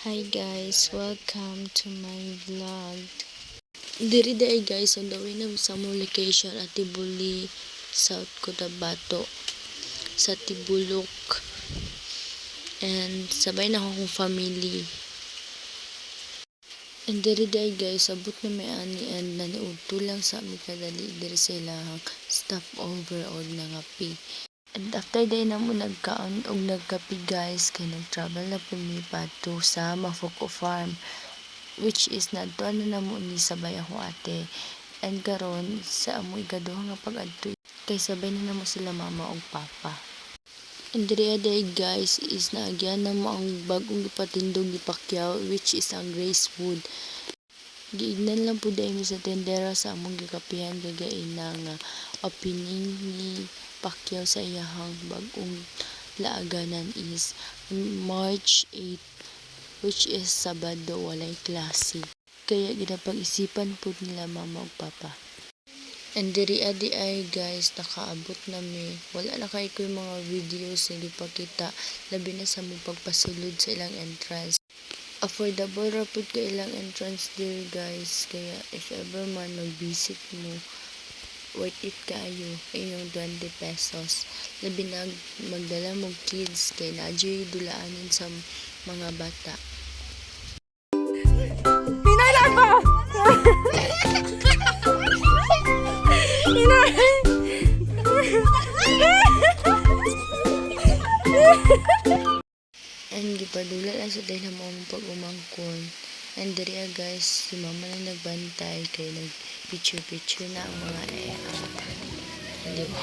Hi guys, welcome to my vlog. Diri day guys, on the way na sa among location at Tibuli, South Cotabato, sa Tibulok. And sabay na akong family. And diri day guys, abot na may ani and naniudto lang sa aming kadali diri sa ilahang stopover o nangapi. And after day na mo nagkaon og nagkapi guys, kay nag-travel na po mi padto sa Mafuko Farm, which is nadtuan na namo ni sabay ako ate. And karon sa amo ikaduha nga pag-adto kay sabay na namo sila mama ug papa. And diri day guys is naagyan na mo ang bag-ong gipatindog ni Pacquiao, which is ang Gracewood. Giignan lang po dahil sa tendera sa among gikapihan gagain nga opening ni Pacquiao sa iyahang bag-ong laaganan is March 8, which is Sabado, walay klase. Kaya ginapag-isipan po nila mama ug papa. And diri adi ay guys, nakaabot na mi. Wala na kay ko yung mga videos nga gipakita, labi na sa mong pagpasulod sa ilang entrance. Affordable ra pud ka ilang entrance there guys, kaya if ever man mag-visit mo, worth it kayo inyong 20 pesos. Labi na magdala mong kids kay naadyoy dulaanin sa mga bata. Pinay lang ba? Pinay! And gipadula lang sa dahil na mong pag-umangkon. And diri guys, si mama na nagbantay kay nag-picture na ang mga hindi mo.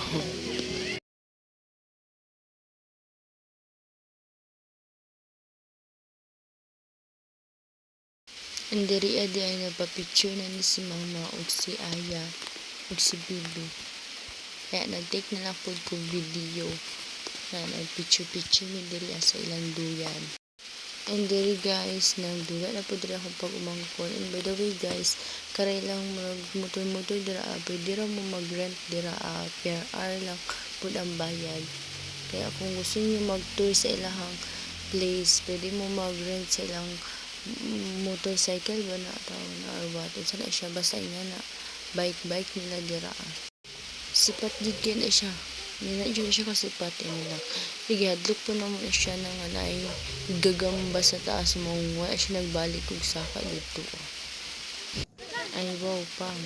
And diri adi ay nagpa-picture na ni si mama ug si Aya ug si Bibi. Kaya nag-take na lang po ko video na nag-picture mi diri sa ilang duyan. And diri guys, nagdula na po diri akong pag-umangkon. And by the way guys, karay lang mag-motor dira, pwede ra mo mag-rent dira, per hour lang po ang bayad. Kaya kung gusto niyo mag-tour sa ilahang place, pwede mo mag-rent sa ilang motorcycle ba na tawon or what. Unsa na siya, basta ina na bike nila dira. Sipat gid na siya. Nila dyan siya kasipat nila. Sige, hadlok po naman siya ng anay gagamba sa taas mo. Wala siya nagbalik kung saka dito. Ay, wow, pang.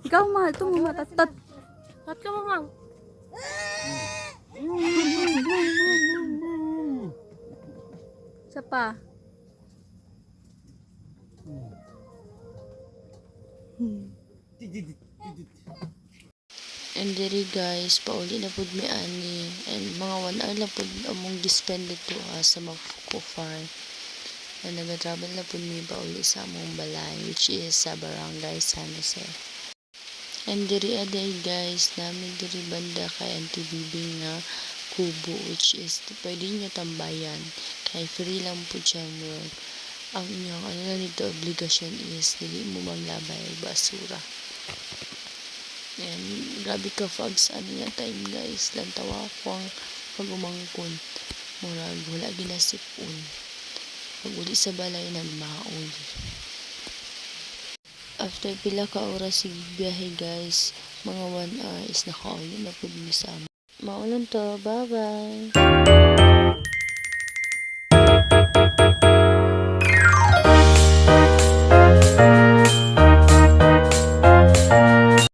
Ikaw mahal ito mo matatat. Tatlo mo, ma'am. Isa pa. And diri guys, pauli na pud mi ani. And mga 1 hour na pud among gispend dito sa Mafuko Farm. And nag-travel na pud mi pauli sa among balay, which is sa Barangay San Jose. And diri aday guys, namin diri banda kay Auntie Bibi nga kubo, which is pwede nyo tambayan. Kay free lang po siya work. Ang inyong ano na nito obligasyon is dili mo manglabay og basura. And grabe ka fogs ano nga time guys, lantawa ko ang pag-umangkon. Murag wala ginasipon. Pag uli sa balay nagmaoy. After pila ka oras sig biyahe guys, mga 1 hour is nakauli na pud mi sa amo. Maulan to, bye bye.